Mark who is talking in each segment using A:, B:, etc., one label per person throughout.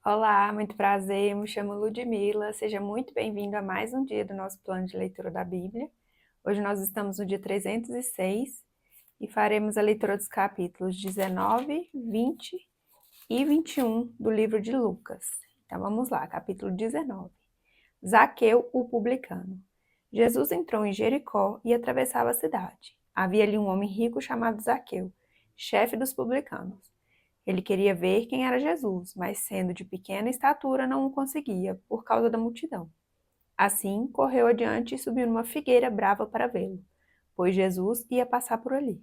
A: Olá, muito prazer, eu me chamo Ludmila, seja muito bem-vindo a mais um dia do nosso plano de leitura da Bíblia. Hoje nós estamos no dia 306 e faremos a leitura dos capítulos 19, 20 e 21 do livro de Lucas. Então vamos lá, capítulo 19. Zaqueu, o publicano. Jesus entrou em Jericó e atravessava a cidade. Havia ali um homem rico chamado Zaqueu, chefe dos publicanos. Ele queria ver quem era Jesus, mas sendo de pequena estatura não o conseguia, por causa da multidão. Assim, correu adiante e subiu numa figueira brava para vê-lo, pois Jesus ia passar por ali.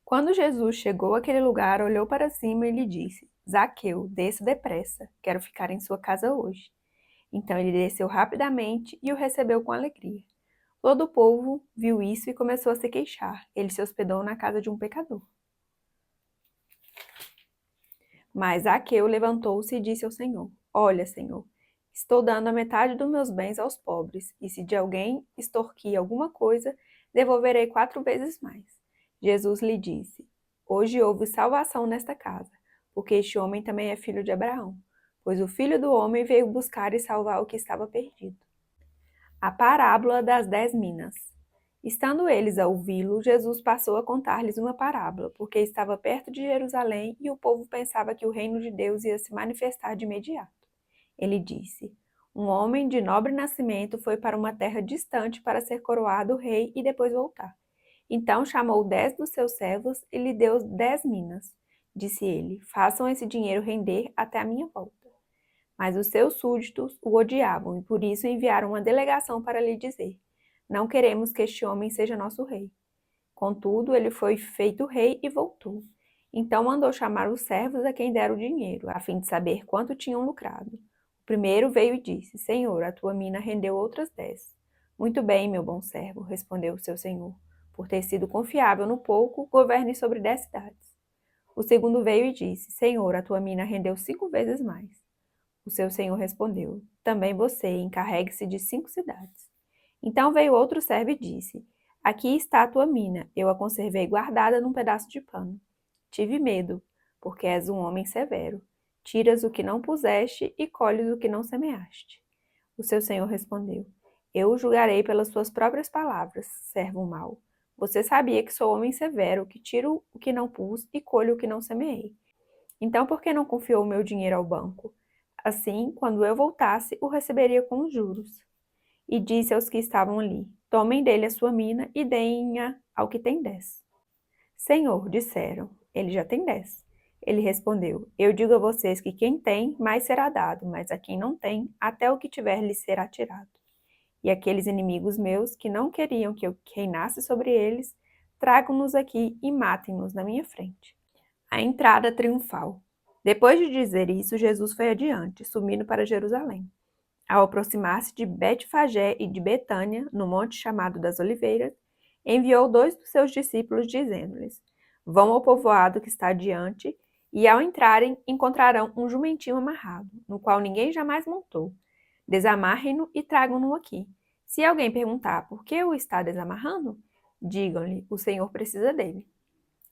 A: Quando Jesus chegou àquele lugar, olhou para cima e lhe disse: Zaqueu, desça depressa, quero ficar em sua casa hoje. Então ele desceu rapidamente e o recebeu com alegria. Todo o povo viu isso e começou a se queixar. Ele se hospedou na casa de um pecador. Mas Zaqueu levantou-se e disse ao Senhor: Olha, Senhor, estou dando a metade dos meus bens aos pobres, e se de alguém extorquir alguma coisa, devolverei 4 vezes mais. Jesus lhe disse: Hoje houve salvação nesta casa, porque este homem também é filho de Abraão, pois o Filho do Homem veio buscar e salvar o que estava perdido. A parábola das 10 minas. Estando eles a ouvi-lo, Jesus passou a contar-lhes uma parábola, porque estava perto de Jerusalém e o povo pensava que o reino de Deus ia se manifestar de imediato. Ele disse: Um homem de nobre nascimento foi para uma terra distante para ser coroado rei e depois voltar. Então chamou 10 dos seus servos e lhe deu 10 minas. Disse ele: Façam esse dinheiro render até a minha volta. Mas os seus súditos o odiavam e por isso enviaram uma delegação para lhe dizer: Não queremos que este homem seja nosso rei. Contudo, ele foi feito rei e voltou. Então mandou chamar os servos a quem deram o dinheiro, a fim de saber quanto tinham lucrado. O primeiro veio e disse: Senhor, a tua mina rendeu outras 10. Muito bem, meu bom servo, respondeu o seu senhor. Por ter sido confiável no pouco, governe sobre 10 cidades. O segundo veio e disse: Senhor, a tua mina rendeu 5 vezes mais. O seu senhor respondeu: Também você encarregue-se de 5 cidades. Então veio outro servo e disse: Aqui está a tua mina, eu a conservei guardada num pedaço de pano. Tive medo, porque és um homem severo. Tiras o que não puseste e colhes o que não semeaste. O seu senhor respondeu: Eu o julgarei pelas suas próprias palavras, servo mau. Você sabia que sou homem severo, que tiro o que não pus e colho o que não semeei. Então por que não confiou o meu dinheiro ao banco? Assim, quando eu voltasse, o receberia com os juros. E disse aos que estavam ali: Tomem dele a sua mina e deem-a ao que tem 10. Senhor, disseram, ele já tem 10. Ele respondeu: Eu digo a vocês que quem tem, mais será dado, mas a quem não tem, até o que tiver lhe será tirado. E aqueles inimigos meus, que não queriam que eu reinasse sobre eles, tragam-nos aqui e matem-nos na minha frente. A entrada triunfal. Depois de dizer isso, Jesus foi adiante, subindo para Jerusalém. Ao aproximar-se de Betfagé e de Betânia, no monte chamado das Oliveiras, enviou 2 dos seus discípulos, dizendo-lhes: Vão ao povoado que está adiante, e ao entrarem encontrarão um jumentinho amarrado, no qual ninguém jamais montou. Desamarrem-no e tragam-no aqui. Se alguém perguntar por que o está desamarrando, digam-lhe: o Senhor precisa dele.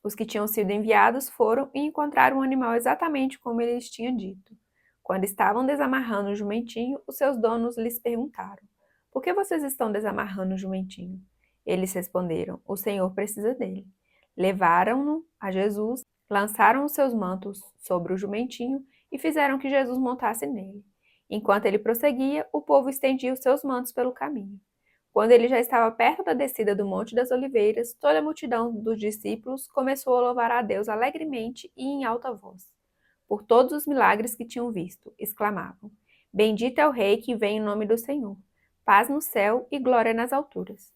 A: Os que tinham sido enviados foram e encontraram o animal exatamente como ele lhes tinha dito. Quando estavam desamarrando o jumentinho, os seus donos lhes perguntaram: Por que vocês estão desamarrando o jumentinho? Eles responderam: O Senhor precisa dele. Levaram-no a Jesus, lançaram os seus mantos sobre o jumentinho e fizeram que Jesus montasse nele. Enquanto ele prosseguia, o povo estendia os seus mantos pelo caminho. Quando ele já estava perto da descida do Monte das Oliveiras, toda a multidão dos discípulos começou a louvar a Deus alegremente e em alta voz. Por todos os milagres que tinham visto, exclamavam: Bendito é o Rei que vem em nome do Senhor. Paz no céu e glória nas alturas.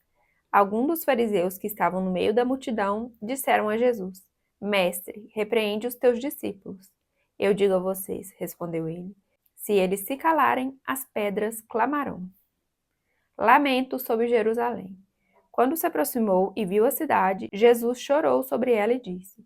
A: Alguns dos fariseus que estavam no meio da multidão disseram a Jesus: Mestre, repreende os teus discípulos. Eu digo a vocês, respondeu ele, se eles se calarem, as pedras clamarão. Lamento sobre Jerusalém. Quando se aproximou e viu a cidade, Jesus chorou sobre ela e disse: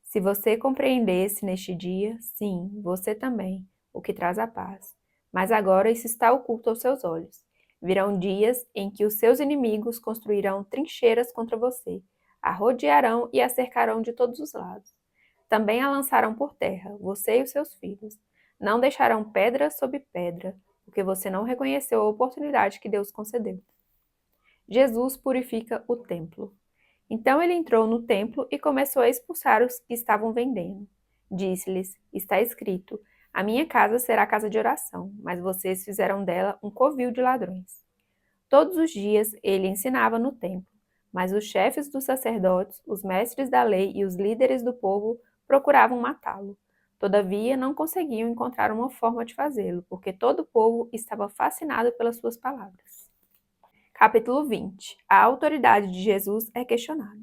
A: Se você compreendesse neste dia, sim, você também, o que traz a paz. Mas agora isso está oculto aos seus olhos. Virão dias em que os seus inimigos construirão trincheiras contra você, a rodearão e a cercarão de todos os lados. Também a lançarão por terra, você e os seus filhos. Não deixarão pedra sobre pedra, porque você não reconheceu a oportunidade que Deus concedeu. Jesus purifica o templo. Então ele entrou no templo e começou a expulsar os que estavam vendendo. Disse-lhes: Está escrito: A minha casa será casa de oração, mas vocês fizeram dela um covil de ladrões. Todos os dias ele ensinava no templo, mas os chefes dos sacerdotes, os mestres da lei e os líderes do povo procuravam matá-lo. Todavia, não conseguiam encontrar uma forma de fazê-lo, porque todo o povo estava fascinado pelas suas palavras. Capítulo 20. A autoridade de Jesus é questionada.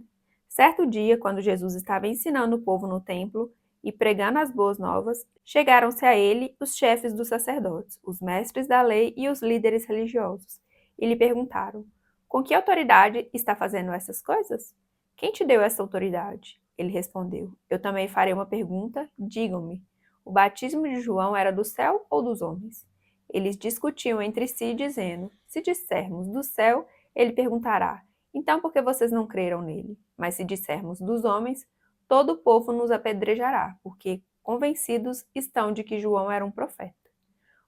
A: Certo dia, quando Jesus estava ensinando o povo no templo e pregando as boas novas, chegaram-se a ele os chefes dos sacerdotes, os mestres da lei e os líderes religiosos, e lhe perguntaram: Com que autoridade está fazendo essas coisas? Quem te deu essa autoridade? Ele respondeu: Eu também farei uma pergunta, digam-me. O batismo de João era do céu ou dos homens? Eles discutiam entre si, dizendo: Se dissermos do céu, ele perguntará: Então por que vocês não creram nele? Mas se dissermos dos homens, todo o povo nos apedrejará, porque convencidos estão de que João era um profeta.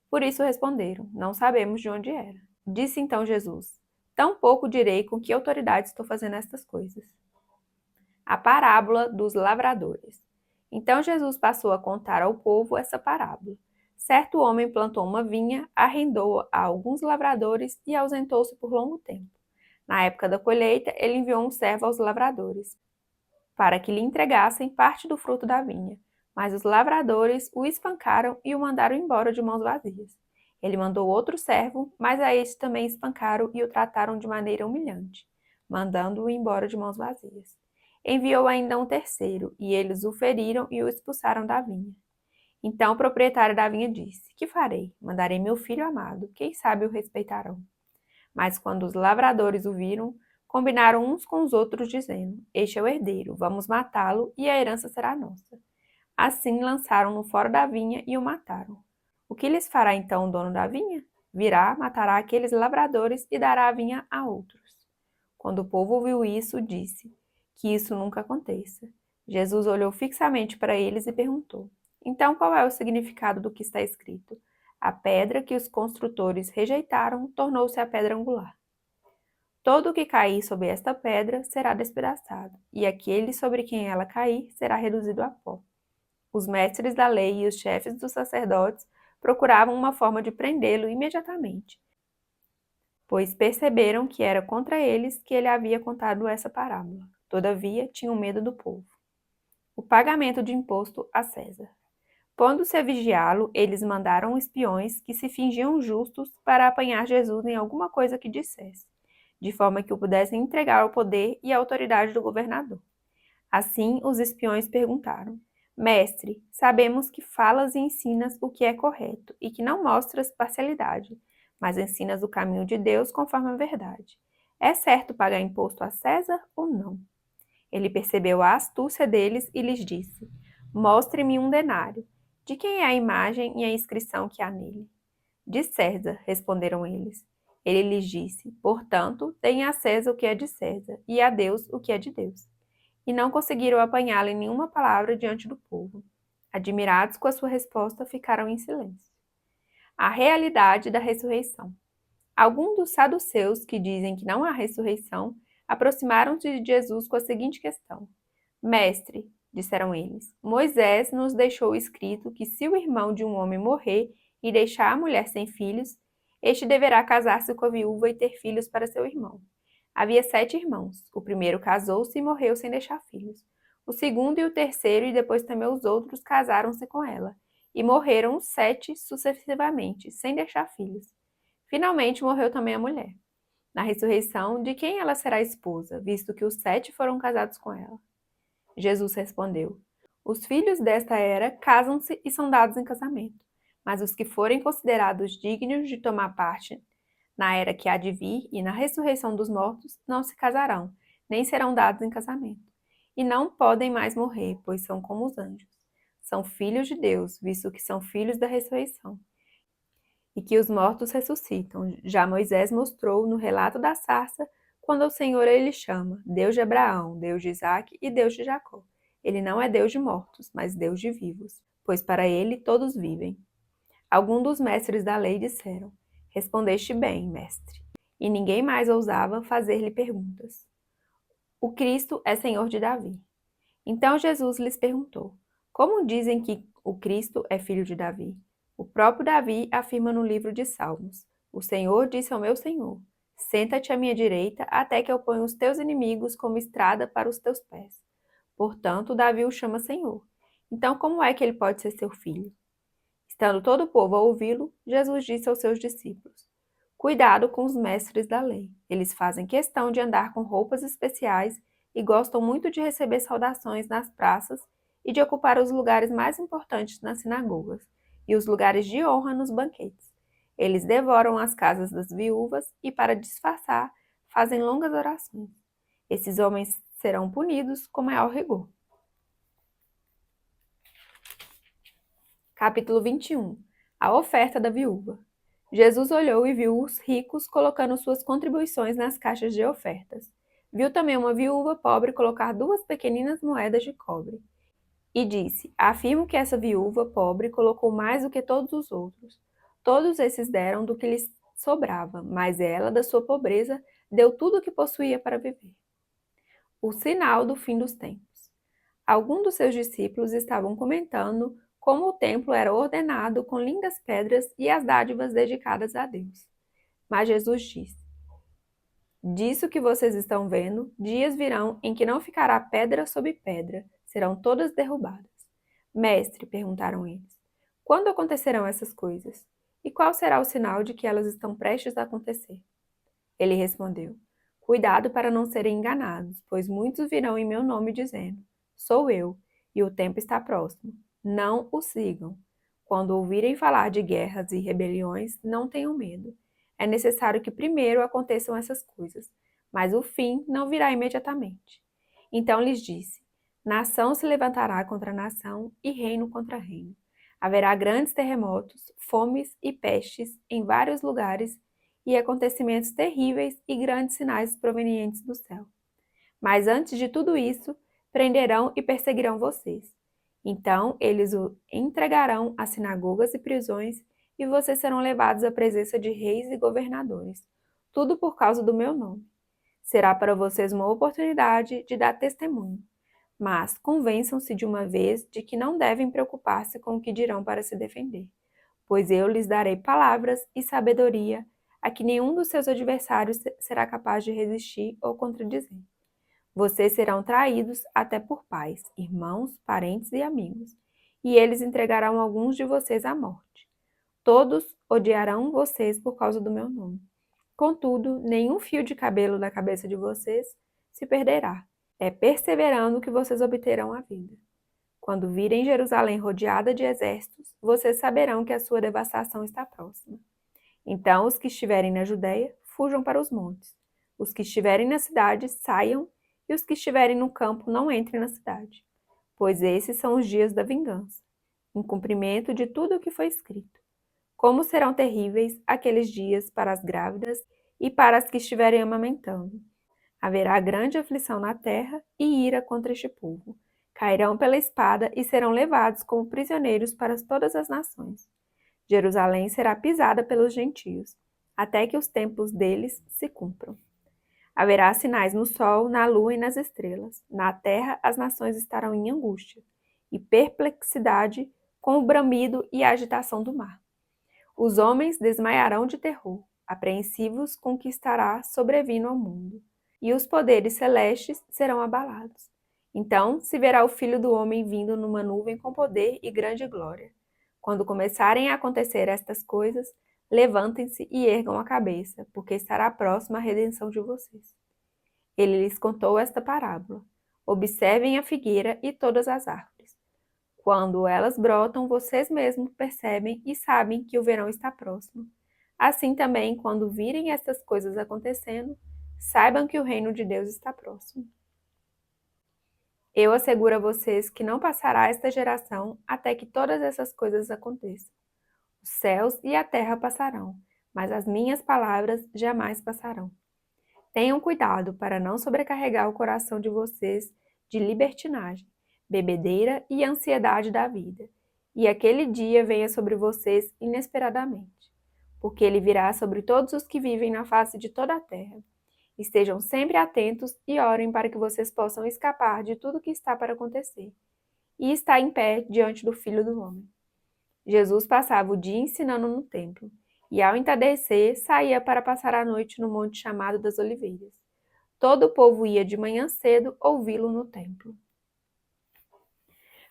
A: Por isso responderam: Não sabemos de onde era. Disse então Jesus: Tampouco direi com que autoridade estou fazendo estas coisas. A parábola dos lavradores. Então Jesus passou a contar ao povo essa parábola. Certo homem plantou uma vinha, arrendou-a a alguns lavradores e ausentou-se por longo tempo. Na época da colheita, ele enviou um servo aos lavradores, para que lhe entregassem parte do fruto da vinha. Mas os lavradores o espancaram e o mandaram embora de mãos vazias. Ele mandou outro servo, mas a este também espancaram e o trataram de maneira humilhante, mandando-o embora de mãos vazias. Enviou ainda um terceiro, e eles o feriram e o expulsaram da vinha. Então o proprietário da vinha disse: Que farei? Mandarei meu filho amado, quem sabe o respeitarão. Mas quando os lavradores o viram, combinaram uns com os outros, dizendo: Este é o herdeiro, vamos matá-lo e a herança será nossa. Assim lançaram-no fora da vinha e o mataram. O que lhes fará então o dono da vinha? Virá, matará aqueles lavradores e dará a vinha a outros. Quando o povo ouviu isso, disse: Que isso nunca aconteça. Jesus olhou fixamente para eles e perguntou: Então qual é o significado do que está escrito? A pedra que os construtores rejeitaram tornou-se a pedra angular. Todo o que cair sobre esta pedra será despedaçado, e aquele sobre quem ela cair será reduzido a pó. Os mestres da lei e os chefes dos sacerdotes procuravam uma forma de prendê-lo imediatamente, pois perceberam que era contra eles que ele havia contado essa parábola. Todavia, tinham medo do povo. O pagamento de imposto a César. Pondo-se a vigiá-lo, eles mandaram espiões que se fingiam justos para apanhar Jesus em alguma coisa que dissesse, de forma que o pudessem entregar ao poder e à autoridade do governador. Assim, os espiões perguntaram: Mestre, sabemos que falas e ensinas o que é correto e que não mostras parcialidade, mas ensinas o caminho de Deus conforme a verdade. É certo pagar imposto a César ou não? Ele percebeu a astúcia deles e lhes disse: Mostre-me um denário. De quem é a imagem e a inscrição que há nele? De César, responderam eles. Ele lhes disse: Portanto, deem a César o que é de César, e a Deus o que é de Deus. E não conseguiram apanhá-lo em nenhuma palavra diante do povo. Admirados com a sua resposta, ficaram em silêncio. A realidade da ressurreição. Alguns dos saduceus, que dizem que não há ressurreição, aproximaram-se de Jesus com a seguinte questão: Mestre, disseram eles, Moisés nos deixou escrito que se o irmão de um homem morrer e deixar a mulher sem filhos, este deverá casar-se com a viúva e ter filhos para seu irmão. Havia 7 irmãos. O primeiro casou-se e morreu sem deixar filhos. O segundo e o terceiro, e depois também os outros, casaram-se com ela. E morreram os 7 sucessivamente, sem deixar filhos. Finalmente morreu também a mulher. Na ressurreição, de quem ela será esposa, visto que os 7 foram casados com ela? Jesus respondeu: Os filhos desta era casam-se e são dados em casamento, mas os que forem considerados dignos de tomar parte na era que há de vir e na ressurreição dos mortos não se casarão, nem serão dados em casamento. E não podem mais morrer, pois são como os anjos. São filhos de Deus, visto que são filhos da ressurreição. E que os mortos ressuscitam. Já Moisés mostrou no relato da sarça, quando o Senhor ele chama Deus de Abraão, Deus de Isaque e Deus de Jacó. Ele não é Deus de mortos, mas Deus de vivos, pois para ele todos vivem. Alguns dos mestres da lei disseram: Respondeste bem, mestre. E ninguém mais ousava fazer-lhe perguntas. O Cristo é Senhor de Davi. Então Jesus lhes perguntou: Como dizem que o Cristo é filho de Davi? O próprio Davi afirma no livro de Salmos: O Senhor disse ao meu Senhor: Senta-te à minha direita até que eu ponha os teus inimigos como estrada para os teus pés. Portanto, Davi o chama Senhor. Então, como é que ele pode ser seu filho? Estando todo o povo a ouvi-lo, Jesus disse aos seus discípulos: Cuidado com os mestres da lei. Eles fazem questão de andar com roupas especiais e gostam muito de receber saudações nas praças e de ocupar os lugares mais importantes nas sinagogas e os lugares de honra nos banquetes. Eles devoram as casas das viúvas e, para disfarçar, fazem longas orações. Esses homens serão punidos com maior rigor. Capítulo 21. A oferta da viúva. Jesus olhou e viu os ricos colocando suas contribuições nas caixas de ofertas. Viu também uma viúva pobre colocar 2 pequeninas moedas de cobre. E disse: Afirmo que essa viúva pobre colocou mais do que todos os outros. Todos esses deram do que lhes sobrava, mas ela, da sua pobreza, deu tudo o que possuía para viver. O sinal do fim dos tempos. Alguns dos seus discípulos estavam comentando como o templo era ordenado com lindas pedras e as dádivas dedicadas a Deus. Mas Jesus disse: Disso que vocês estão vendo, dias virão em que não ficará pedra sobre pedra, serão todas derrubadas. Mestre, perguntaram eles, quando acontecerão essas coisas? E qual será o sinal de que elas estão prestes a acontecer? Ele respondeu: Cuidado para não serem enganados, pois muitos virão em meu nome dizendo: Sou eu, e o tempo está próximo. Não o sigam. Quando ouvirem falar de guerras e rebeliões, não tenham medo. É necessário que primeiro aconteçam essas coisas, mas o fim não virá imediatamente. Então lhes disse: Nação se levantará contra nação e reino contra reino. Haverá grandes terremotos, fomes e pestes em vários lugares e acontecimentos terríveis e grandes sinais provenientes do céu. Mas antes de tudo isso, prenderão e perseguirão vocês. Então eles o entregarão às sinagogas e prisões, e vocês serão levados à presença de reis e governadores. Tudo por causa do meu nome. Será para vocês uma oportunidade de dar testemunho. Mas convençam-se de uma vez de que não devem preocupar-se com o que dirão para se defender, pois eu lhes darei palavras e sabedoria a que nenhum dos seus adversários será capaz de resistir ou contradizer. Vocês serão traídos até por pais, irmãos, parentes e amigos, e eles entregarão alguns de vocês à morte. Todos odiarão vocês por causa do meu nome. Contudo, nenhum fio de cabelo da cabeça de vocês se perderá. É perseverando que vocês obterão a vida. Quando virem Jerusalém rodeada de exércitos, vocês saberão que a sua devastação está próxima. Então, os que estiverem na Judéia, fujam para os montes. Os que estiverem na cidade, saiam, e os que estiverem no campo, não entrem na cidade. Pois esses são os dias da vingança, em cumprimento de tudo o que foi escrito. Como serão terríveis aqueles dias para as grávidas e para as que estiverem amamentando. Haverá grande aflição na terra e ira contra este povo. Cairão pela espada e serão levados como prisioneiros para todas as nações. Jerusalém será pisada pelos gentios, até que os tempos deles se cumpram. Haverá sinais no sol, na lua e nas estrelas. Na terra as nações estarão em angústia e perplexidade com o bramido e a agitação do mar. Os homens desmaiarão de terror, apreensivos com o que estará sobrevindo ao mundo, e os poderes celestes serão abalados. Então se verá o Filho do Homem vindo numa nuvem com poder e grande glória. Quando começarem a acontecer estas coisas, levantem-se e ergam a cabeça, porque estará próxima a redenção de vocês. Ele lhes contou esta parábola. Observem a figueira e todas as árvores. Quando elas brotam, vocês mesmos percebem e sabem que o verão está próximo. Assim também, quando virem estas coisas acontecendo, saibam que o reino de Deus está próximo. Eu asseguro a vocês que não passará esta geração até que todas essas coisas aconteçam. Os céus e a terra passarão, mas as minhas palavras jamais passarão. Tenham cuidado para não sobrecarregar o coração de vocês de libertinagem, bebedeira e ansiedade da vida, e aquele dia venha sobre vocês inesperadamente, porque ele virá sobre todos os que vivem na face de toda a terra. Estejam sempre atentos e orem para que vocês possam escapar de tudo que está para acontecer e estar em pé diante do Filho do Homem. Jesus passava o dia ensinando no templo, e ao entardecer saía para passar a noite no monte chamado das Oliveiras. Todo o povo ia de manhã cedo ouvi-lo no templo.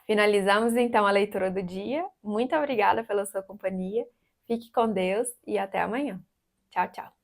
A: Finalizamos então a leitura do dia. Muito obrigada pela sua companhia. Fique com Deus e até amanhã. Tchau, tchau.